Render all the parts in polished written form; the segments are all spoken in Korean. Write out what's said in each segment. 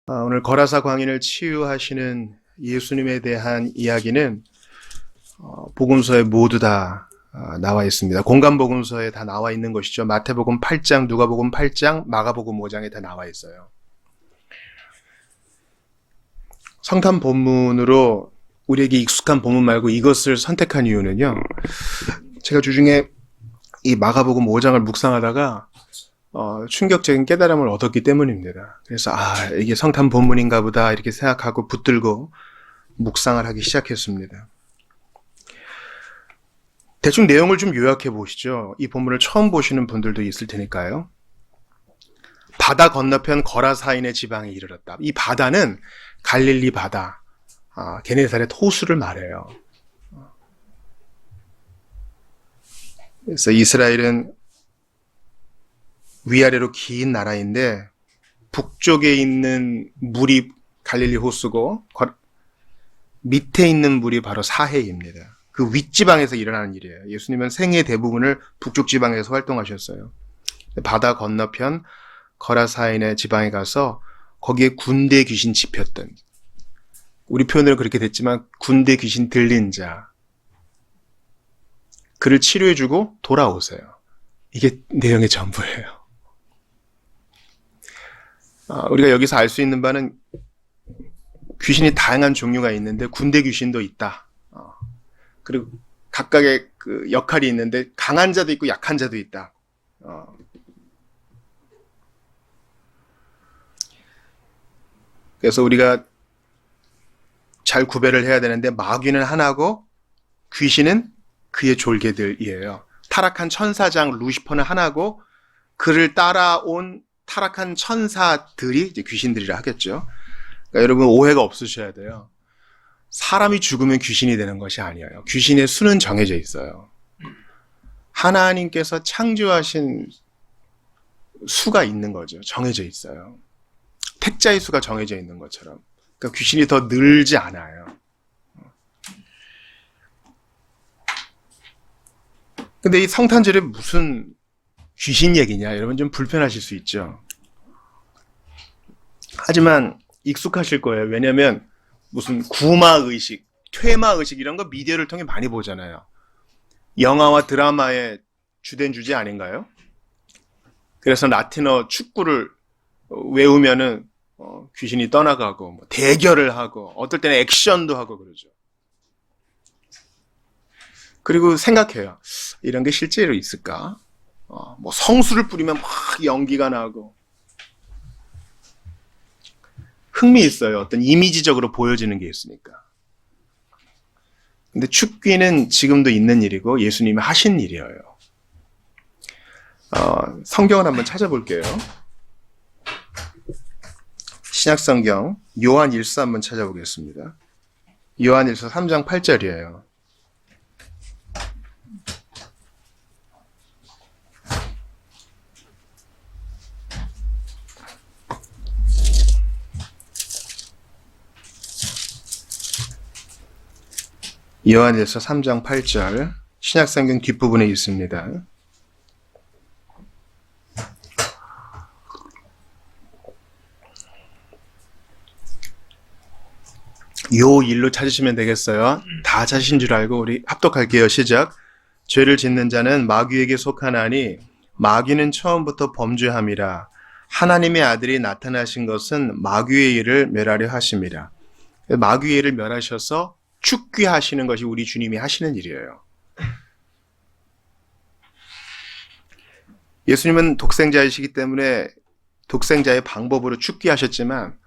오늘 거라사 광인을 치유하시는 예수님에 대한 이야기는 복음서에 모두 다 나와 있습니다. 공간 복음서에 다 나와 있는 것이죠. 마태복음 8장, 누가복음 8장, 마가복음 5장에 다 나와 있어요. 성탄 본문으로 우리에게 익숙한 본문 말고 이것을 선택한 이유는요. 제가 주중에 이 마가복음 5장을 묵상하다가 충격적인 깨달음을 얻었기 때문입니다. 그래서 이게 성탄 본문인가 보다 이렇게 생각하고 붙들고 묵상을 하기 시작했습니다. 대충 내용을 좀 요약해 보시죠. 이 본문을 처음 보시는 분들도 있을 테니까요. 바다 건너편 거라사인의 지방에 이르렀다. 이 바다는 갈릴리 바다, 게네사렛 호수를 말해요. 그래서 이스라엘은 위아래로 긴 나라인데 북쪽에 있는 물이 갈릴리 호수고 밑에 있는 물이 바로 사해입니다. 그 윗지방에서 일어나는 일이에요. 예수님은 생애 대부분을 북쪽 지방에서 활동하셨어요. 바다 건너편 거라사인의 지방에 가서 거기에 군대 귀신 집혔던, 우리 표현으로 그렇게 됐지만 군대 귀신 들린 자, 그를 치료해주고 돌아오세요. 이게 내용의 전부예요. 우리가 여기서 알 수 있는 바는 귀신이 다양한 종류가 있는데 군대 귀신도 있다. 그리고 각각의 그 역할이 있는데 강한 자도 있고 약한 자도 있다. 그래서 우리가 잘 구별을 해야 되는데 마귀는 하나고 귀신은 그의 졸개들이에요. 타락한 천사장 루시퍼는 하나고 그를 따라온 타락한 천사들이 이제 귀신들이라 하겠죠. 그러니까 여러분 오해가 없으셔야 돼요. 사람이 죽으면 귀신이 되는 것이 아니에요. 귀신의 수는 정해져 있어요. 하나님께서 창조하신 수가 있는 거죠. 정해져 있어요. 택자의 수가 정해져 있는 것처럼. 그러니까 귀신이 더 늘지 않아요. 근데 이 성탄절에 무슨 귀신 얘기냐? 여러분 좀 불편하실 수 있죠. 하지만 익숙하실 거예요. 왜냐하면 무슨 구마의식, 퇴마의식 이런 거 미디어를 통해 많이 보잖아요. 영화와 드라마의 주된 주제 아닌가요? 그래서 라틴어 축구를 외우면은 귀신이 떠나가고 대결을 하고 어떨 때는 액션도 하고 그러죠. 그리고 생각해요. 이런 게 실제로 있을까? 성수를 뿌리면 막 연기가 나고 흥미 있어요. 어떤 이미지적으로 보여지는 게 있으니까. 근데 축귀는 지금도 있는 일이고 예수님이 하신 일이에요. 성경을 한번 찾아볼게요. 신약성경 요한일서 한번 찾아보겠습니다. 요한일서 3장 8절이에요. 요한일서 3장 8절 신약성경 뒷부분에 있습니다. 요 일로 찾으시면 되겠어요. 다 찾으신 줄 알고 우리 합독할게요. 시작. 죄를 짓는 자는 마귀에게 속하나니 마귀는 처음부터 범죄함이라. 하나님의 아들이 나타나신 것은 마귀의 일을 멸하려 하심이라. 마귀의 일을 멸하셔서 축귀하시는 것이 우리 주님이 하시는 일이에요. 예수님은 독생자이시기 때문에 독생자의 방법으로 축귀하셨지만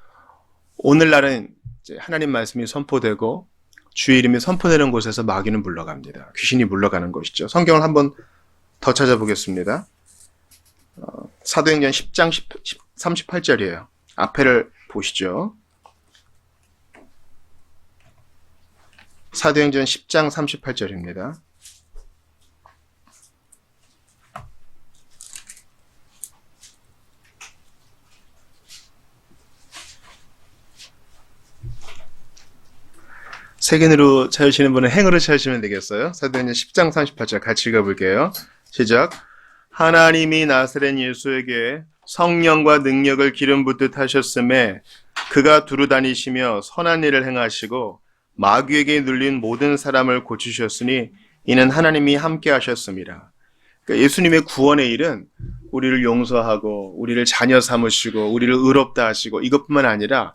오늘날은 이제 하나님 말씀이 선포되고 주의 이름이 선포되는 곳에서 마귀는 물러갑니다. 귀신이 물러가는 것이죠. 성경을 한번 더 찾아보겠습니다. 사도행전 10장 38절이에요. 앞에를 보시죠. 사도행전 10장 38절입니다. 세견으로 찾으시는 분은 행으로 찾으시면 되겠어요. 사도행전 10장 38절 같이 읽어볼게요. 시작. 하나님이 나사렛 예수에게 성령과 능력을 기름 붓듯 하셨음에 그가 두루 다니시며 선한 일을 행하시고 마귀에게 눌린 모든 사람을 고치셨으니 이는 하나님이 함께 하셨습니다. 그러니까 예수님의 구원의 일은 우리를 용서하고 우리를 자녀 삼으시고 우리를 의롭다 하시고 이것뿐만 아니라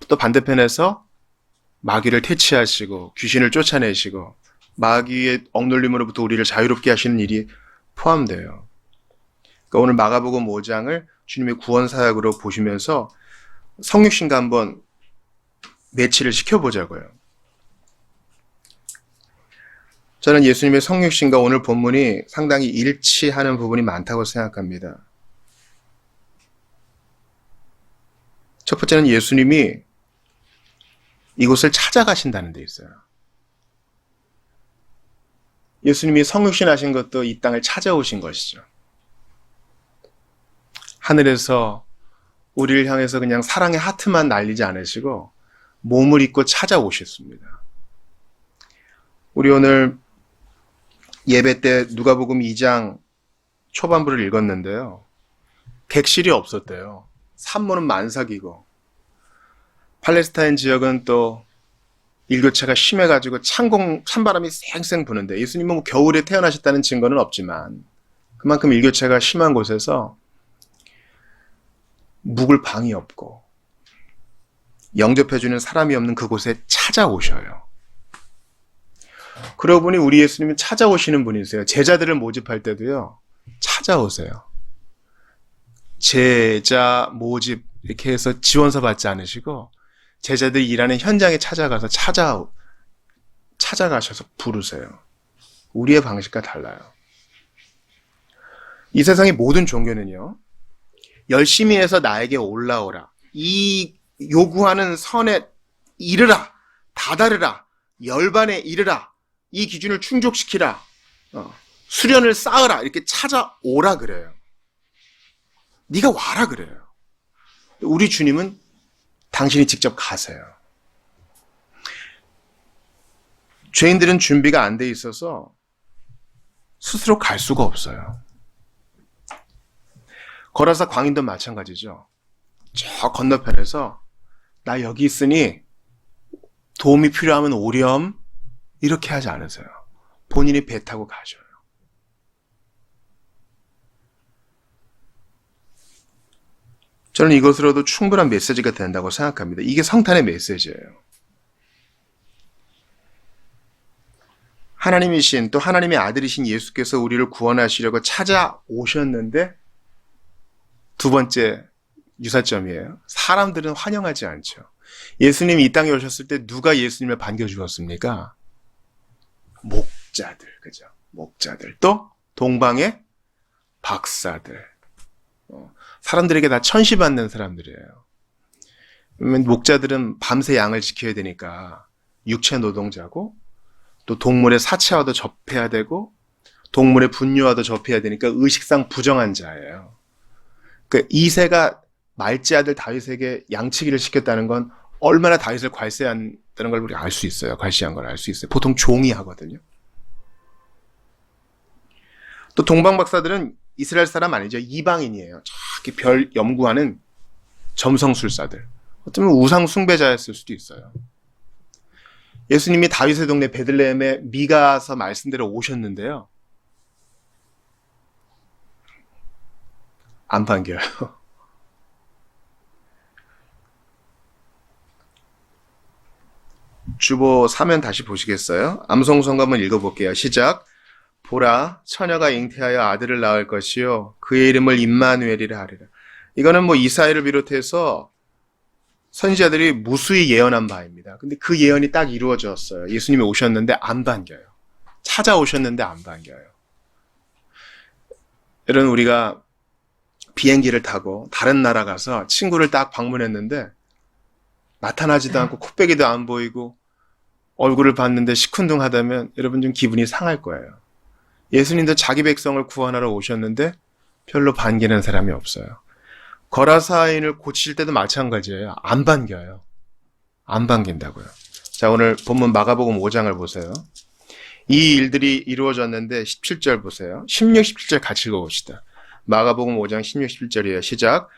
또 반대편에서 마귀를 퇴치하시고 귀신을 쫓아내시고 마귀의 억눌림으로부터 우리를 자유롭게 하시는 일이 포함돼요. 그러니까 오늘 마가복음 5장을 주님의 구원 사역으로 보시면서 성육신과 한번 매치를 시켜보자고요. 저는 예수님의 성육신과 오늘 본문이 상당히 일치하는 부분이 많다고 생각합니다. 첫 번째는 예수님이 이곳을 찾아가신다는 데 있어요. 예수님이 성육신 하신 것도 이 땅을 찾아오신 것이죠. 하늘에서 우리를 향해서 그냥 사랑의 하트만 날리지 않으시고 몸을 입고 찾아오셨습니다. 우리 오늘 예배 때 누가복음 2장 초반부를 읽었는데요. 객실이 없었대요. 산모는 만삭이고 팔레스타인 지역은 또 일교차가 심해가지고 찬바람이 쌩쌩 부는데 예수님은 뭐 겨울에 태어나셨다는 증거는 없지만 그만큼 일교차가 심한 곳에서 묵을 방이 없고 영접해주는 사람이 없는 그곳에 찾아오셔요. 그러고 보니 우리 예수님은 찾아오시는 분이세요. 제자들을 모집할 때도요. 찾아오세요. 제자 모집 이렇게 해서 지원서 받지 않으시고 제자들이 일하는 현장에 찾아가서 찾아가셔서 부르세요. 우리의 방식과 달라요. 이 세상의 모든 종교는요. 열심히 해서 나에게 올라오라. 이 요구하는 선에 이르라. 다다르라. 열반에 이르라. 이 기준을 충족시키라. 수련을 쌓으라. 이렇게 찾아오라 그래요. 네가 와라 그래요. 우리 주님은 당신이 직접 가세요. 죄인들은 준비가 안 돼 있어서 스스로 갈 수가 없어요. 거라사 광인도 마찬가지죠. 저 건너편에서 나 여기 있으니 도움이 필요하면 오렴 이렇게 하지 않으세요. 본인이 배 타고 가셔요. 저는 이것으로도 충분한 메시지가 된다고 생각합니다. 이게 성탄의 메시지예요. 하나님이신 또 하나님의 아들이신 예수께서 우리를 구원하시려고 찾아오셨는데 두 번째 유사점이에요. 사람들은 환영하지 않죠. 예수님이 이 땅에 오셨을 때 누가 예수님을 반겨주었습니까? 목자들, 그죠? 목자들. 또 동방의 박사들. 사람들에게 다 천시받는 사람들이에요. 왜냐면 목자들은 밤새 양을 지켜야 되니까 육체 노동자고 또 동물의 사체와도 접해야 되고 동물의 분뇨와도 접해야 되니까 의식상 부정한 자예요. 그 이새가 말지 아들 다윗에게 양치기를 시켰다는 건 얼마나 다윗을 괄세한다는 걸 우리가 알 수 있어요. 괄시한 걸 알 수 있어요. 보통 종이 하거든요. 또 동방 박사들은 이스라엘 사람 아니죠. 이방인이에요. 저기 별 연구하는 점성술사들. 어쩌면 우상 숭배자였을 수도 있어요. 예수님이 다윗의 동네 베들레헴에 미가서 말씀대로 오셨는데요. 안 반겨요. 주보 사면 다시 보시겠어요? 암송성 한번 읽어볼게요. 시작. 보라, 처녀가 잉태하여 아들을 낳을 것이요 그의 이름을 임마누엘이라 하리라. 이거는 뭐 이사야를 비롯해서 선지자들이 무수히 예언한 바입니다. 근데 그 예언이 딱 이루어졌어요. 예수님이 오셨는데 안 반겨요. 찾아오셨는데 안 반겨요. 여러분, 우리가 비행기를 타고 다른 나라 가서 친구를 딱 방문했는데 나타나지도 않고 코빼기도 안 보이고 얼굴을 봤는데 시큰둥하다면 여러분 좀 기분이 상할 거예요. 예수님도 자기 백성을 구원하러 오셨는데 별로 반기는 사람이 없어요. 거라사인을 고칠 때도 마찬가지예요. 안 반겨요. 안 반긴다고요. 자, 오늘 본문 마가복음 5장을 보세요. 이 일들이 이루어졌는데 17절 보세요. 16, 17절 같이 읽어봅시다. 마가복음 5장 16, 17절이에요. 시작.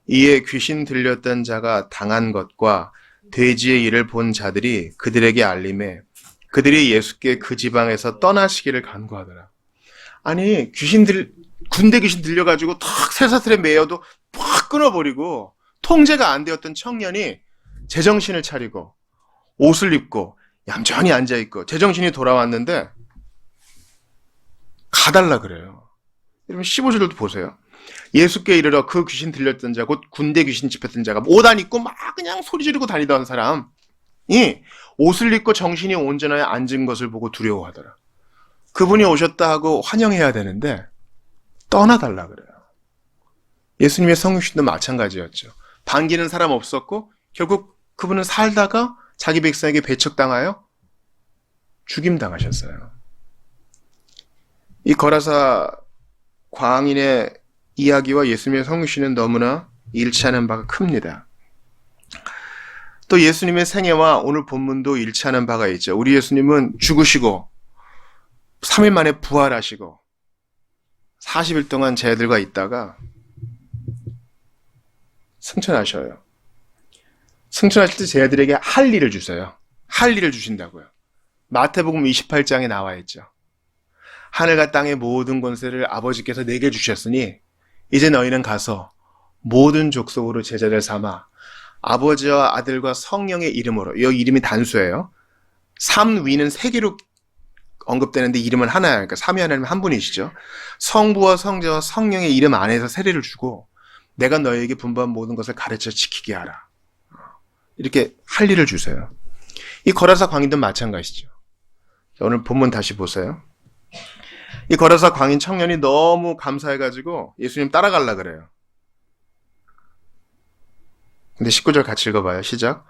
이에 귀신 들렸던 자가 당한 것과 돼지의 일을 본 자들이 그들에게 알림해 그들이 예수께 그 지방에서 떠나시기를 간구하더라. 아니, 군대 귀신 들려가지고 탁 쇠사슬에 매여도 팍 끊어버리고 통제가 안 되었던 청년이 제정신을 차리고 옷을 입고 얌전히 앉아있고 제정신이 돌아왔는데 가달라 그래요. 여러분 15절도 보세요. 예수께 이르러 그 귀신 들렸던 자, 곧 군대 귀신 집혔던 자가 옷 안 입고 막 그냥 소리 지르고 다니던 사람이 옷을 입고 정신이 온전하여 앉은 것을 보고 두려워하더라. 그분이 오셨다 하고 환영해야 되는데 떠나달라 그래요. 예수님의 성육신도 마찬가지였죠. 반기는 사람 없었고 결국 그분은 살다가 자기 백성에게 배척당하여 죽임당하셨어요. 이 거라사 광인의 이야기와 예수님의 성육신은 너무나 일치하는 바가 큽니다. 또 예수님의 생애와 오늘 본문도 일치하는 바가 있죠. 우리 예수님은 죽으시고 3일 만에 부활하시고 40일 동안 제자들과 있다가 승천하셔요. 승천하실 때 제자들에게 할 일을 주세요. 할 일을 주신다고요. 마태복음 28장에 나와 있죠. 하늘과 땅의 모든 권세를 아버지께서 내게 주셨으니 이제 너희는 가서 모든 족속으로 제자를 삼아 아버지와 아들과 성령의 이름으로, 이 이름이 단수예요. 삼위는 세 개로 언급되는데 이름은 하나예요. 그러니까 삼위 하나님 한 분이시죠. 성부와 성자와 성령의 이름 안에서 세례를 주고 내가 너희에게 분부한 모든 것을 가르쳐 지키게 하라. 이렇게 할 일을 주세요. 이 거라사 광인도 마찬가지죠. 오늘 본문 다시 보세요. 이 거라사 광인 청년이 너무 감사해가지고 예수님 따라가려 그래요. 근데 19절 같이 읽어봐요. 시작.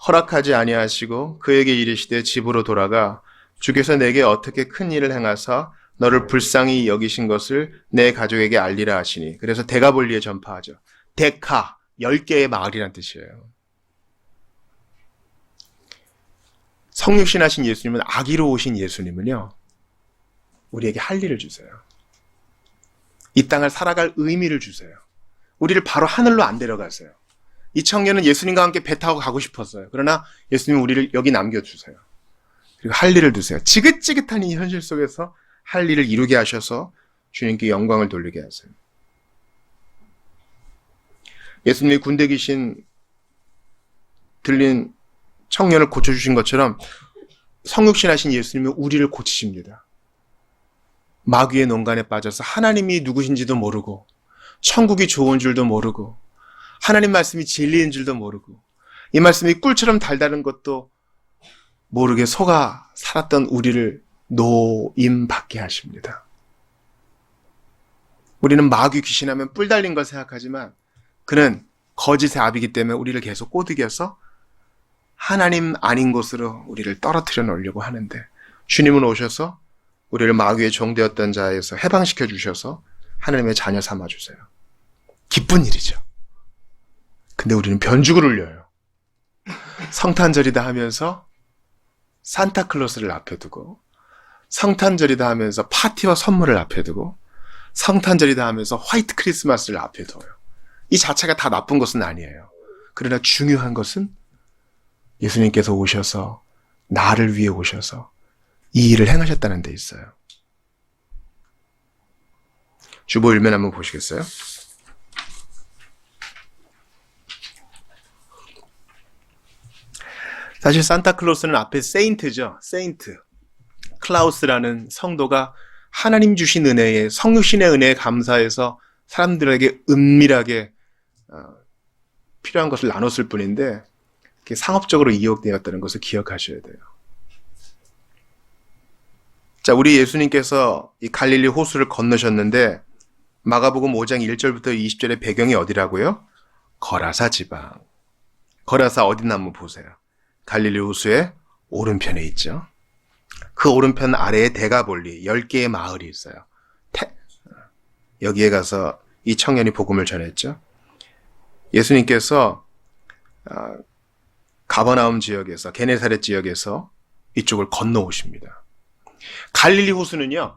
허락하지 아니하시고 그에게 이르시되 집으로 돌아가 주께서 내게 어떻게 큰 일을 행하사 너를 불쌍히 여기신 것을 내 가족에게 알리라 하시니. 그래서 데가볼리에 전파하죠. 데카, 10개의 마을이란 뜻이에요. 성육신 하신 예수님은, 아기로 오신 예수님은요, 우리에게 할 일을 주세요. 이 땅을 살아갈 의미를 주세요. 우리를 바로 하늘로 안 데려가세요. 이 청년은 예수님과 함께 배 타고 가고 싶었어요. 그러나 예수님은 우리를 여기 남겨주세요. 그리고 할 일을 두세요. 지긋지긋한 이 현실 속에서 할 일을 이루게 하셔서 주님께 영광을 돌리게 하세요. 예수님이 군대 귀신 들린 청년을 고쳐주신 것처럼 성육신 하신 예수님은 우리를 고치십니다. 마귀의 농간에 빠져서 하나님이 누구신지도 모르고 천국이 좋은 줄도 모르고 하나님 말씀이 진리인 줄도 모르고 이 말씀이 꿀처럼 달다른 것도 모르게 속아 살았던 우리를 노임받게 하십니다. 우리는 마귀 귀신하면 뿔 달린 걸 생각하지만 그는 거짓의 아비이기 때문에 우리를 계속 꼬드겨서 하나님 아닌 곳으로 우리를 떨어뜨려 놓으려고 하는데 주님은 오셔서 우리를 마귀의 종되었던 자에서 해방시켜 주셔서 하나님의 자녀 삼아 주세요. 기쁜 일이죠. 근데 우리는 변죽을 울려요. 성탄절이다 하면서 산타클로스를 앞에 두고 성탄절이다 하면서 파티와 선물을 앞에 두고 성탄절이다 하면서 화이트 크리스마스를 앞에 둬요. 이 자체가 다 나쁜 것은 아니에요. 그러나 중요한 것은 예수님께서 오셔서 나를 위해 오셔서 이 일을 행하셨다는 데 있어요. 주보 일면 한번 보시겠어요? 사실 산타클로스는 앞에 세인트죠. 세인트. 클라우스라는 성도가 하나님 주신 은혜에, 성육신의 은혜에 감사해서 사람들에게 은밀하게 필요한 것을 나눴을 뿐인데 그게 상업적으로 이용되었다는 것을 기억하셔야 돼요. 자, 우리 예수님께서 이 갈릴리 호수를 건너셨는데 마가복음 5장 1절부터 20절의 배경이 어디라고요? 거라사 지방. 거라사 어디나 한번 보세요. 갈릴리 호수의 오른편에 있죠. 그 오른편 아래에 데가볼리 10개의 마을이 있어요. 여기에 가서 이 청년이 복음을 전했죠. 예수님께서 가버나움 지역에서, 게네사렛 지역에서 이쪽을 건너오십니다. 갈릴리 호수는요,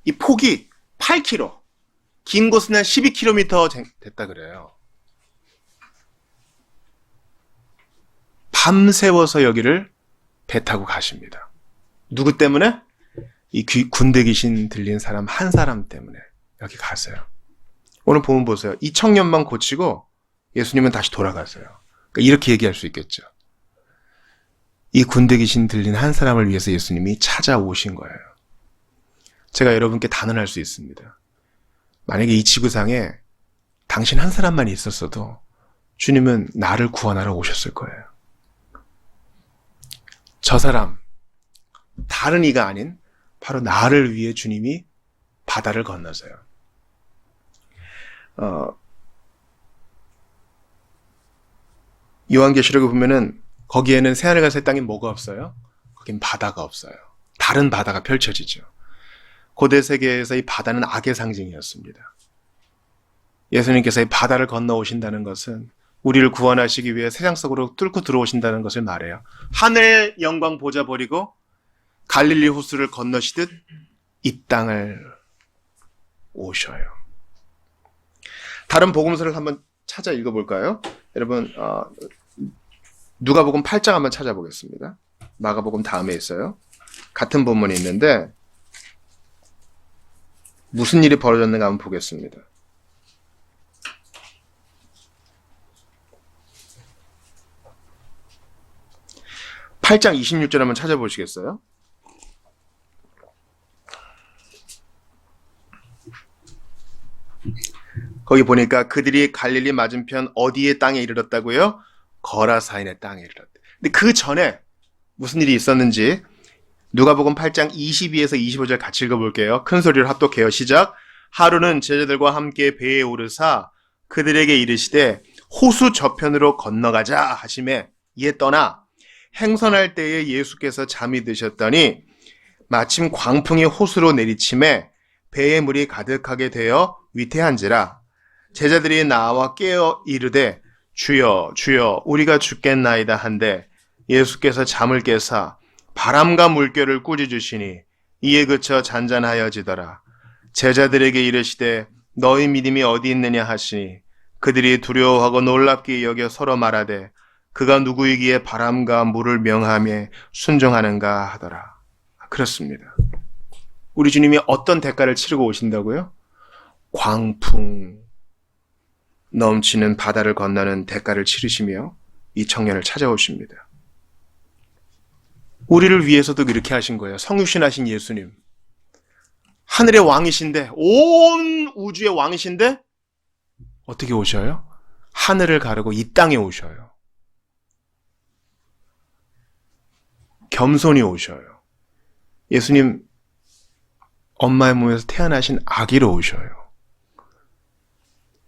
이 폭이 8km, 긴 곳은 한 12km 됐다 그래요. 밤새워서 여기를 배 타고 가십니다. 누구 때문에? 이 군대 귀신 들린 사람 한 사람 때문에 여기 가세요. 오늘 보면 보세요. 이 청년만 고치고 예수님은 다시 돌아가세요. 그러니까 이렇게 얘기할 수 있겠죠. 이 군대 귀신 들린 한 사람을 위해서 예수님이 찾아오신 거예요. 제가 여러분께 단언할 수 있습니다. 만약에 이 지구상에 당신 한 사람만 있었어도 주님은 나를 구원하러 오셨을 거예요. 저 사람, 다른 이가 아닌 바로 나를 위해 주님이 바다를 건너세요. 요한계시록에 보면은 거기에는 새하늘과 새 땅에 뭐가 없어요? 거긴 바다가 없어요. 다른 바다가 펼쳐지죠. 고대 세계에서 이 바다는 악의 상징이었습니다. 예수님께서 이 바다를 건너오신다는 것은 우리를 구원하시기 위해 세상 속으로 뚫고 들어오신다는 것을 말해요. 하늘 영광 보좌 버리고 갈릴리 호수를 건너시듯 이 땅을 오셔요. 다른 복음서를 한번 찾아 읽어볼까요? 여러분 누가복음 8장 한번 찾아보겠습니다. 마가복음 다음에 있어요. 같은 본문이 있는데 무슨 일이 벌어졌는가 한번 보겠습니다. 8장 26절 한번 찾아보시겠어요? 거기 보니까 그들이 갈릴리 맞은편 어디의 땅에 이르렀다고요? 거라사인의 땅에 이르렀대. 근데 그 전에 무슨 일이 있었는지 누가복음 8장 22에서 25절 같이 읽어볼게요. 큰 소리로 합독해요. 시작. 하루는 제자들과 함께 배에 오르사 그들에게 이르시되 호수 저편으로 건너가자 하시매 이에 떠나 행선할 때에 예수께서 잠이 드셨더니 마침 광풍이 호수로 내리침에 배에 물이 가득하게 되어 위태한지라 제자들이 나와 깨어 이르되 주여 주여 우리가 죽겠나이다 한데 예수께서 잠을 깨사 바람과 물결을 꾸짖으시니 이에 그쳐 잔잔하여지더라. 제자들에게 이르시되 너희 믿음이 어디 있느냐 하시니 그들이 두려워하고 놀랍게 여겨 서로 말하되 그가 누구이기에 바람과 물을 명하며 순종하는가 하더라. 그렇습니다. 우리 주님이 어떤 대가를 치르고 오신다고요? 광풍 넘치는 바다를 건너는 대가를 치르시며 이 청년을 찾아오십니다. 우리를 위해서도 이렇게 하신 거예요. 성육신하신 예수님. 하늘의 왕이신데, 온 우주의 왕이신데 어떻게 오셔요? 하늘을 가르고 이 땅에 오셔요. 겸손히 오셔요. 예수님 엄마의 몸에서 태어나신 아기로 오셔요.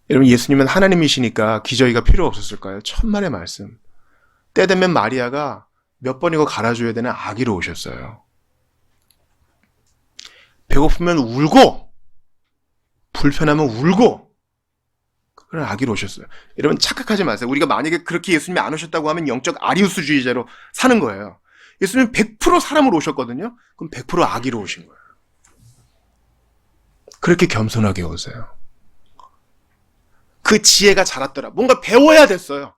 여러분, 예수님은 하나님이시니까 기저귀가 필요 없었을까요? 천만의 말씀. 때 되면 마리아가 몇 번이고 갈아줘야 되는 아기로 오셨어요. 배고프면 울고 불편하면 울고 그런 아기로 오셨어요. 여러분 착각하지 마세요. 우리가 만약에 그렇게 예수님이 안 오셨다고 하면 영적 아리우스주의자로 사는 거예요. 예수님은 100% 사람으로 오셨거든요. 그럼 100% 아기로 오신 거예요. 그렇게 겸손하게 오세요. 그 지혜가 자랐더라. 뭔가 배워야 됐어요.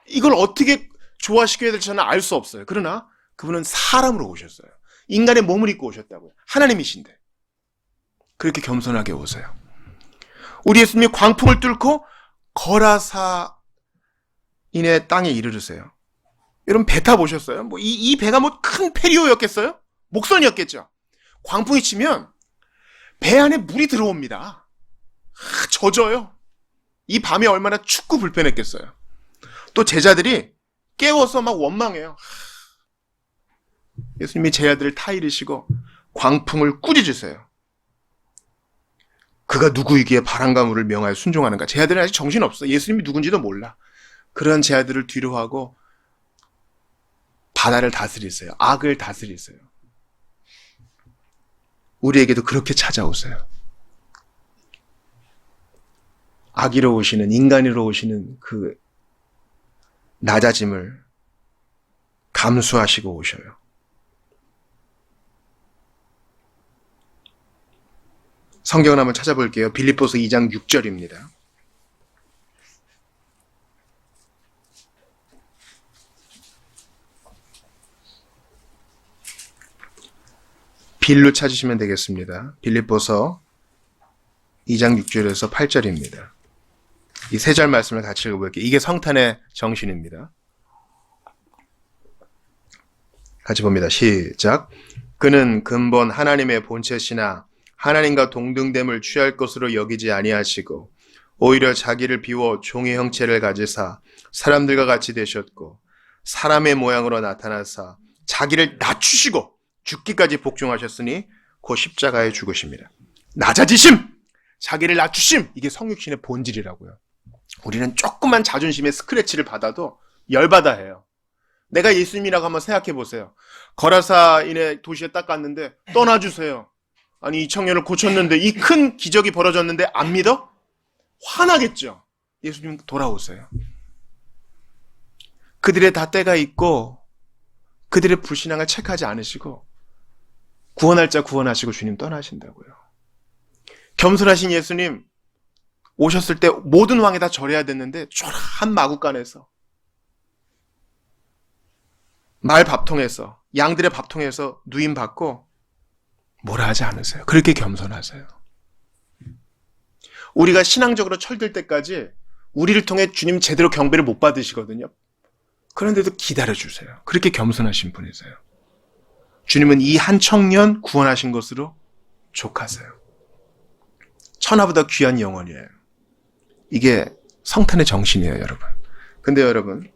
이걸 어떻게 조화시켜야 될지 저는 알 수 없어요. 그러나 그분은 사람으로 오셨어요. 인간의 몸을 입고 오셨다고요. 하나님이신데. 그렇게 겸손하게 오세요. 우리 예수님이 광풍을 뚫고 거라사인의 땅에 이르르세요. 여러분 배 타보셨어요? 이 배가 큰 페리오였겠어요? 목선이었겠죠. 광풍이 치면 배 안에 물이 들어옵니다. 젖어요. 이 밤이 얼마나 춥고 불편했겠어요. 또 제자들이 깨워서 막 원망해요. 예수님이 제자들을 타이르시고 광풍을 꾸짖으세요. 그가 누구이기에 바람과 물을 명하여 순종하는가. 제자들은 아직 정신없어. 예수님이 누군지도 몰라. 그런 제자들을 뒤로하고 바다를 다스리세요. 악을 다스리세요. 우리에게도 그렇게 찾아오세요. 악이로 오시는, 인간으로 오시는 그 낮아짐을 감수하시고 오셔요. 성경을 한번 찾아볼게요. 빌립보서 2장 6절입니다. 빌로 찾으시면 되겠습니다. 빌립보서 2장 6절에서 8절입니다. 이 세 절 말씀을 같이 읽어볼게요. 이게 성탄의 정신입니다. 같이 봅니다. 시작. 그는 근본 하나님의 본체시나 하나님과 동등됨을 취할 것으로 여기지 아니하시고 오히려 자기를 비워 종의 형체를 가지사 사람들과 같이 되셨고 사람의 모양으로 나타나사 자기를 낮추시고 죽기까지 복종하셨으니 곧 십자가에 죽으십니다. 낮아지심! 자기를 낮추심! 이게 성육신의 본질이라고요. 우리는 조그만 자존심의 스크래치를 받아도 열받아 해요. 내가 예수님이라고 한번 생각해 보세요. 거라사인의 도시에 딱 갔는데 떠나주세요. 아니 이 청년을 고쳤는데 이 큰 기적이 벌어졌는데 안 믿어? 화나겠죠. 예수님 돌아오세요. 그들의 다 때가 있고 그들의 불신앙을 체크하지 않으시고 구원할 자 구원하시고 주님 떠나신다고요. 겸손하신 예수님 오셨을 때 모든 왕에 다 절해야 됐는데 초라한 마구간에서 말 밥통에서 양들의 밥통에서 누임 받고 뭐라 하지 않으세요. 그렇게 겸손하세요. 우리가 신앙적으로 철들 때까지 우리를 통해 주님 제대로 경배를 못 받으시거든요. 그런데도 기다려주세요. 그렇게 겸손하신 분이세요. 주님은 이 한 청년 구원하신 것으로 족하세요. 천하보다 귀한 영혼이에요. 이게 성탄의 정신이에요, 여러분. 근데 여러분,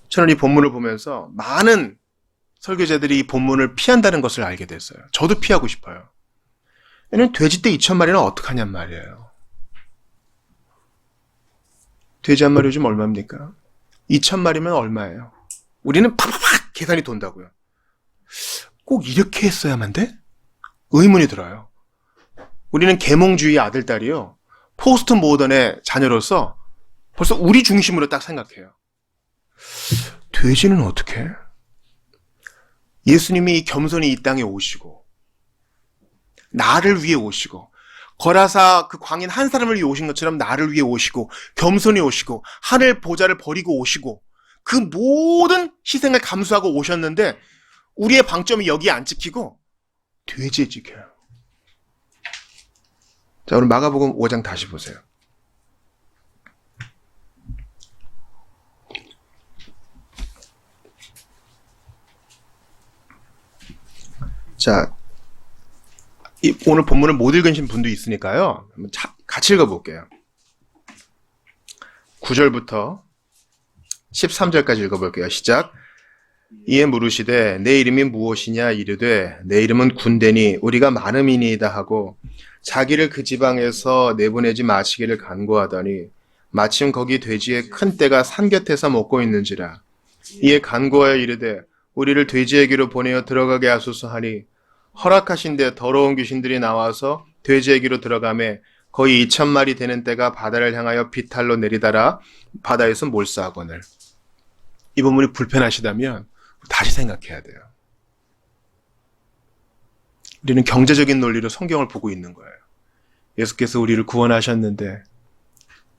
저는 이 본문을 보면서 많은 설교자들이 이 본문을 피한다는 것을 알게 됐어요. 저도 피하고 싶어요. 얘는 돼지떼 2,000마리는 어떡하냔 말이에요. 돼지 한 마리 요즘 얼마입니까? 2,000마리면 얼마예요? 우리는 팍팍 계산이 돈다고요. 꼭 이렇게 했어야만 돼? 의문이 들어요. 우리는 계몽주의 아들, 딸이요. 포스트 모던의 자녀로서 벌써 우리 중심으로 딱 생각해요. 돼지는 어떻게 해? 예수님이 겸손히 이 땅에 오시고 나를 위해 오시고 거라사 그 광인 한 사람을 위해 오신 것처럼 나를 위해 오시고 겸손히 오시고 하늘 보좌를 버리고 오시고 그 모든 희생을 감수하고 오셨는데 우리의 방점이 여기에 안 찍히고 돼지에 찍혀요. 자, 오늘 마가복음 5장 다시 보세요. 자, 오늘 본문을 못 읽으신 분도 있으니까요. 한번 같이 읽어볼게요. 9절부터 13절까지 읽어볼게요. 시작. 이에 물으시되 내 이름이 무엇이냐 이르되 내 이름은 군대니 우리가 많음이니이다 하고 자기를 그 지방에서 내보내지 마시기를 간구하더니 마침 거기 돼지의 큰 떼가 산 곁에서 먹고 있는지라. 이에 간구하여 이르되 우리를 돼지에게로 보내어 들어가게 하소서 하니 허락하신데 더러운 귀신들이 나와서 돼지에게로 들어가매 거의 2,000마리 되는 떼가 바다를 향하여 비탈로 내리다라 바다에서 몰사하거늘. 이 부분이 불편하시다면 다시 생각해야 돼요. 우리는 경제적인 논리로 성경을 보고 있는 거예요. 예수께서 우리를 구원하셨는데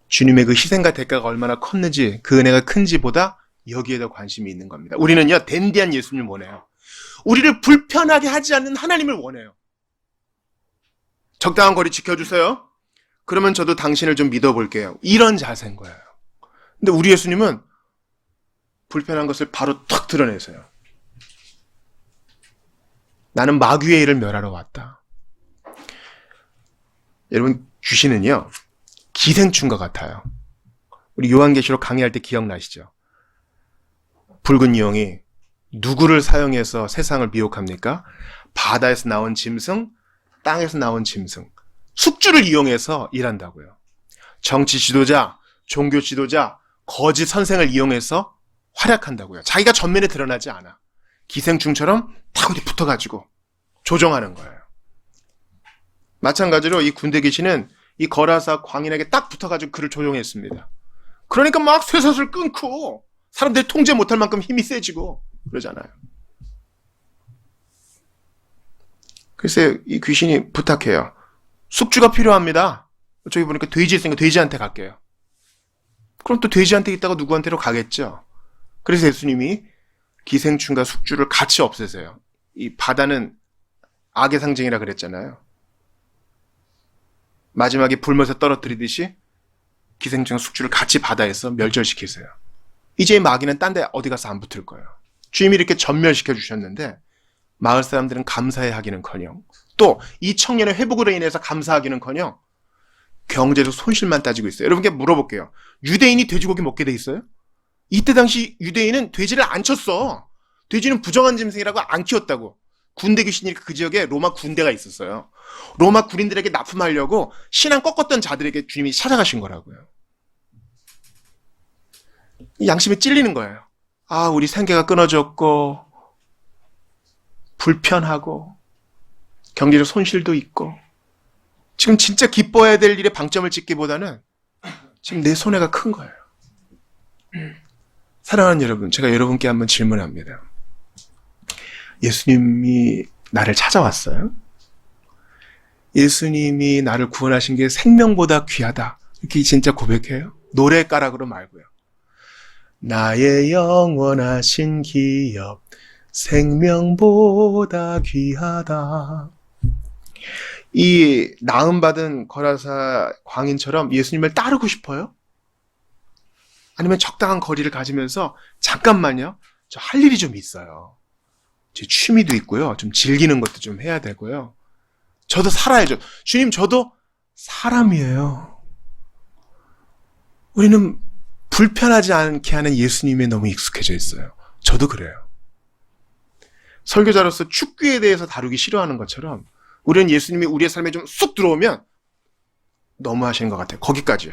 주님의 그 희생과 대가가 얼마나 컸는지 그 은혜가 큰지보다 여기에 더 관심이 있는 겁니다. 우리는요 댄디한 예수님을 원해요. 우리를 불편하게 하지 않는 하나님을 원해요. 적당한 거리 지켜주세요. 그러면 저도 당신을 좀 믿어볼게요. 이런 자세인 거예요. 근데 우리 예수님은 불편한 것을 바로 탁 드러내세요. 나는 마귀의 일을 멸하러 왔다. 여러분 귀신은요 기생충과 같아요. 우리 요한계시록 강의할 때 기억나시죠? 붉은 용이 누구를 사용해서 세상을 미혹합니까? 바다에서 나온 짐승, 땅에서 나온 짐승, 숙주를 이용해서 일한다고요. 정치 지도자, 종교 지도자, 거짓 선생을 이용해서 활약한다고요. 자기가 전면에 드러나지 않아. 기생충처럼 딱 어디 붙어가지고 조종하는 거예요. 마찬가지로 이 군대 귀신은 이 거라사 광인에게 딱 붙어가지고 그를 조종했습니다. 그러니까 막 쇠사슬 끊고 사람들이 통제 못할 만큼 힘이 세지고 그러잖아요. 글쎄 이 귀신이 부탁해요. 숙주가 필요합니다. 저기 보니까 돼지 있으니까 돼지한테 갈게요. 그럼 또 돼지한테 있다가 누구한테로 가겠죠. 그래서 예수님이 기생충과 숙주를 같이 없애세요. 이 바다는 악의 상징이라 그랬잖아요. 마지막에 불못에 떨어뜨리듯이 기생충과 숙주를 같이 바다에서 멸절시키세요. 이제 이 마귀는 딴 데 어디 가서 안 붙을 거예요. 주님이 이렇게 전멸시켜 주셨는데 마을 사람들은 감사해 하기는커녕 또 이 청년의 회복으로 인해서 감사하기는커녕 경제적 손실만 따지고 있어요. 여러분께 물어볼게요. 유대인이 돼지고기 먹게 돼 있어요? 이때 당시 유대인은 돼지를 안 쳤어. 돼지는 부정한 짐승이라고 안 키웠다고. 군대 귀신이니까 그 지역에 로마 군대가 있었어요. 로마 군인들에게 납품하려고 신앙 꺾었던 자들에게 주님이 찾아가신 거라고요. 양심이 찔리는 거예요. 아, 우리 생계가 끊어졌고 불편하고 경제적 손실도 있고 지금 진짜 기뻐해야 될 일에 방점을 찍기보다는 지금 내 손해가 큰 거예요. 사랑하는 여러분, 제가 여러분께 한번 질문합니다. 예수님이 나를 찾아왔어요? 예수님이 나를 구원하신 게 생명보다 귀하다. 이렇게 진짜 고백해요? 노래가락으로 말고요. 나의 영원하신 기업 생명보다 귀하다. 이 나음받은 거라사 광인처럼 예수님을 따르고 싶어요? 아니면 적당한 거리를 가지면서 잠깐만요. 저 할 일이 좀 있어요. 제 취미도 있고요. 좀 즐기는 것도 좀 해야 되고요. 저도 살아야죠. 주님, 저도 사람이에요. 우리는 불편하지 않게 하는 예수님에 너무 익숙해져 있어요. 저도 그래요. 설교자로서 축구에 대해서 다루기 싫어하는 것처럼 우리는 예수님이 우리의 삶에 좀 쑥 들어오면 너무 하시는 것 같아요. 거기까지요.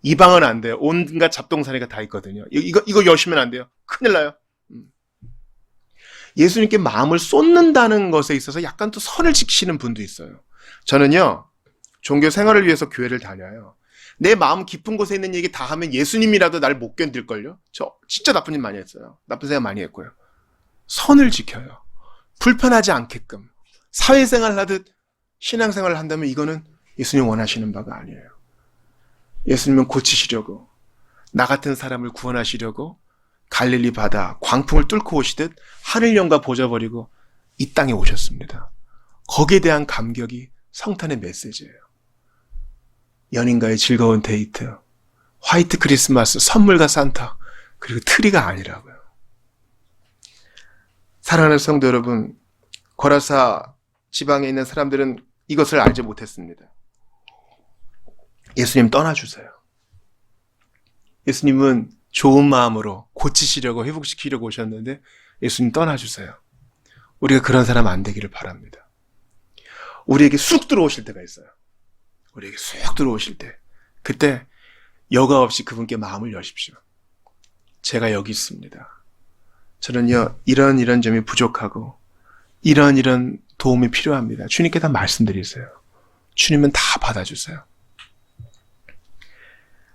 이 방은 안 돼요. 온갖 잡동사니가 다 있거든요. 이거 여시면 안 돼요. 큰일 나요. 예수님께 마음을 쏟는다는 것에 있어서 약간 또 선을 지키시는 분도 있어요. 저는요, 종교 생활을 위해서 교회를 다녀요. 내 마음 깊은 곳에 있는 얘기 다 하면 예수님이라도 날 못 견딜걸요? 저 진짜 나쁜 일 많이 했어요. 나쁜 생각 많이 했고요. 선을 지켜요. 불편하지 않게끔. 사회생활 하듯 신앙생활을 한다면 이거는 예수님 원하시는 바가 아니에요. 예수님은 고치시려고, 나 같은 사람을 구원하시려고 갈릴리 바다 광풍을 뚫고 오시듯 하늘 영과 보좌 버리고 이 땅에 오셨습니다. 거기에 대한 감격이 성탄의 메시지예요. 연인과의 즐거운 데이트, 화이트 크리스마스, 선물과 산타, 그리고 트리가 아니라고요. 사랑하는 성도 여러분, 거라사 지방에 있는 사람들은 이것을 알지 못했습니다. 예수님 떠나주세요. 예수님은 좋은 마음으로 고치시려고 회복시키려고 오셨는데 예수님 떠나주세요. 우리가 그런 사람 안 되기를 바랍니다. 우리에게 쑥 들어오실 때가 있어요. 우리에게 쑥 들어오실 때, 그때 여과 없이 그분께 마음을 여십시오. 제가 여기 있습니다. 저는요, 이런 점이 부족하고 이런 도움이 필요합니다. 주님께 다 말씀드리세요. 주님은 다 받아주세요.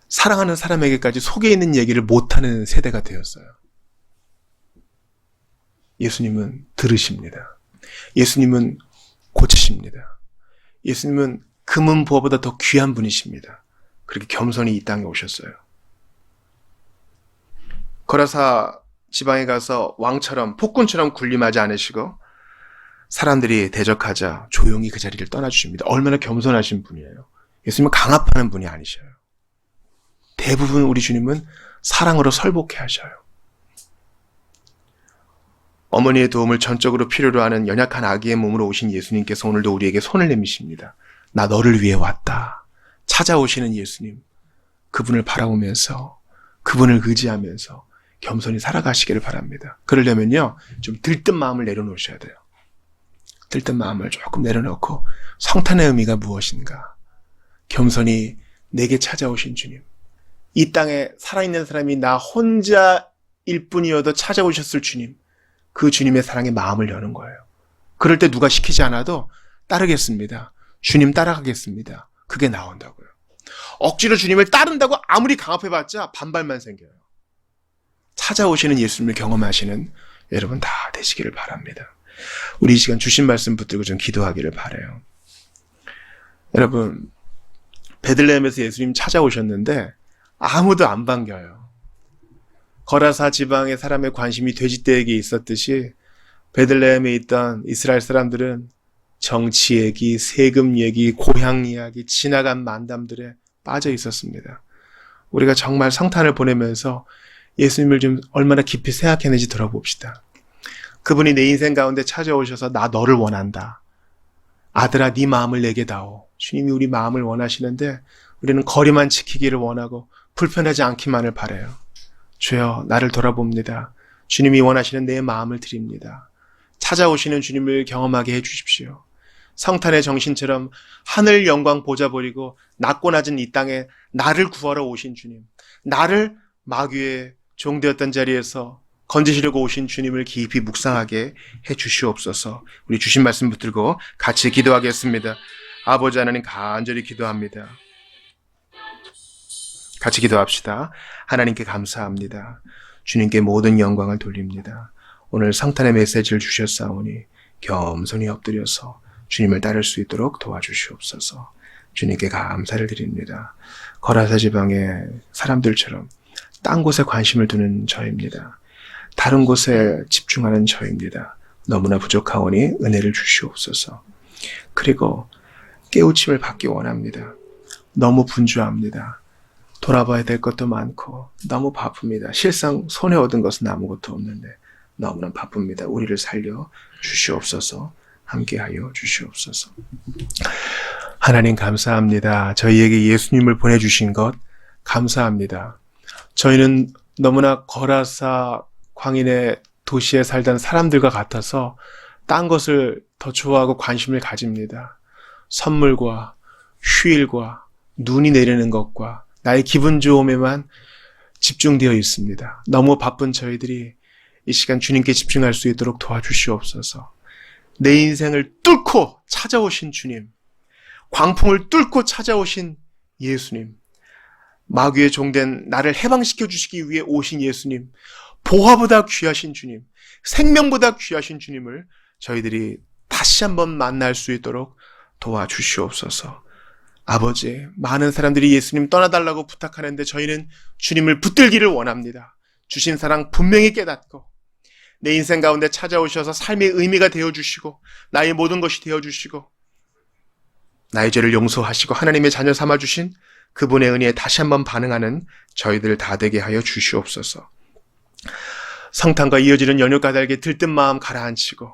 사랑하는 사람에게까지 속에 있는 얘기를 못하는 세대가 되었어요. 예수님은 들으십니다. 예수님은 고치십니다. 예수님은 금은 부어보다 더 귀한 분이십니다. 그렇게 겸손히 이 땅에 오셨어요. 거라사 지방에 가서 왕처럼 폭군처럼 군림하지 않으시고 사람들이 대적하자 조용히 그 자리를 떠나주십니다. 얼마나 겸손하신 분이에요. 예수님은 강압하는 분이 아니셔요. 대부분 우리 주님은 사랑으로 설복해 하셔요. 어머니의 도움을 전적으로 필요로 하는 연약한 아기의 몸으로 오신 예수님께서 오늘도 우리에게 손을 내미십니다. 나 너를 위해 왔다. 찾아오시는 예수님, 그분을 바라보면서 그분을 의지하면서 겸손히 살아가시기를 바랍니다. 그러려면요, 좀 들뜬 마음을 내려놓으셔야 돼요. 들뜬 마음을 조금 내려놓고 성탄의 의미가 무엇인가, 겸손히 내게 찾아오신 주님, 이 땅에 살아있는 사람이 나 혼자일 뿐이어도 찾아오셨을 주님, 그 주님의 사랑에 마음을 여는 거예요. 그럴 때 누가 시키지 않아도 따르겠습니다. 주님 따라가겠습니다. 그게 나온다고요. 억지로 주님을 따른다고 아무리 강압해봤자 반발만 생겨요. 찾아오시는 예수님을 경험하시는 여러분 다 되시기를 바랍니다. 우리 이 시간 주신 말씀 붙들고 좀 기도하기를 바라요. 여러분, 베들레헴에서 예수님 찾아오셨는데 아무도 안 반겨요. 거라사 지방의 사람의 관심이 돼지떼에게 있었듯이 베들레헴에 있던 이스라엘 사람들은 정치 얘기, 세금 얘기, 고향 이야기, 지나간 만담들에 빠져 있었습니다. 우리가 정말 성탄을 보내면서 예수님을 좀 얼마나 깊이 생각했는지 들어봅시다. 그분이 내 인생 가운데 찾아오셔서 나 너를 원한다. 아들아 네 마음을 내게 다오. 주님이 우리 마음을 원하시는데 우리는 거리만 지키기를 원하고 불편하지 않기만을 바라요. 주여 나를 돌아봅니다. 주님이 원하시는 내 마음을 드립니다. 찾아오시는 주님을 경험하게 해주십시오. 성탄의 정신처럼 하늘 영광 보좌 버리고 낮고 낮은 이 땅에 나를 구하러 오신 주님, 나를 마귀의 종되었던 자리에서 건지시려고 오신 주님을 깊이 묵상하게 해주시옵소서. 우리 주신 말씀 붙들고 같이 기도하겠습니다. 아버지 하나님 간절히 기도합니다. 같이 기도합시다. 하나님께 감사합니다. 주님께 모든 영광을 돌립니다. 오늘 성탄의 메시지를 주셨사오니 겸손히 엎드려서 주님을 따를 수 있도록 도와주시옵소서. 주님께 감사를 드립니다. 거라사 지방의 사람들처럼 딴 곳에 관심을 두는 저입니다. 다른 곳에 집중하는 저입니다. 너무나 부족하오니 은혜를 주시옵소서. 그리고 깨우침을 받기 원합니다. 너무 분주합니다. 돌아봐야 될 것도 많고 너무 바쁩니다. 실상 손에 얻은 것은 아무것도 없는데 너무나 바쁩니다. 우리를 살려 주시옵소서. 함께하여 주시옵소서. 하나님 감사합니다. 저희에게 예수님을 보내주신 것 감사합니다. 저희는 너무나 거라사 광인의 도시에 살던 사람들과 같아서 딴 것을 더 좋아하고 관심을 가집니다. 선물과 휴일과 눈이 내리는 것과 나의 기분 좋음에만 집중되어 있습니다. 너무 바쁜 저희들이 이 시간 주님께 집중할 수 있도록 도와주시옵소서. 내 인생을 뚫고 찾아오신 주님, 광풍을 뚫고 찾아오신 예수님, 마귀의 종된 나를 해방시켜 주시기 위해 오신 예수님, 보화보다 귀하신 주님, 생명보다 귀하신 주님을 저희들이 다시 한번 만날 수 있도록 도와주시옵소서. 아버지, 많은 사람들이 예수님 떠나달라고 부탁하는데 저희는 주님을 붙들기를 원합니다. 주신 사랑 분명히 깨닫고 내 인생 가운데 찾아오셔서 삶의 의미가 되어주시고 나의 모든 것이 되어주시고 나의 죄를 용서하시고 하나님의 자녀 삼아주신 그분의 은혜에 다시 한번 반응하는 저희들 다 되게 하여 주시옵소서. 성탄과 이어지는 연휴 까닭에 들뜬 마음 가라앉히고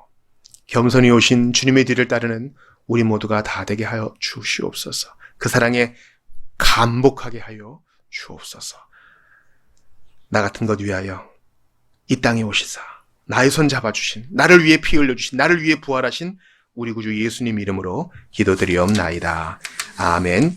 겸손히 오신 주님의 뒤를 따르는 우리 모두가 다 되게 하여 주시옵소서. 그 사랑에 감복하게 하여 주옵소서. 나 같은 것 위하여 이 땅에 오시사 나의 손 잡아주신, 나를 위해 피 흘려주신, 나를 위해 부활하신 우리 구주 예수님 이름으로 기도드리옵나이다. 아멘.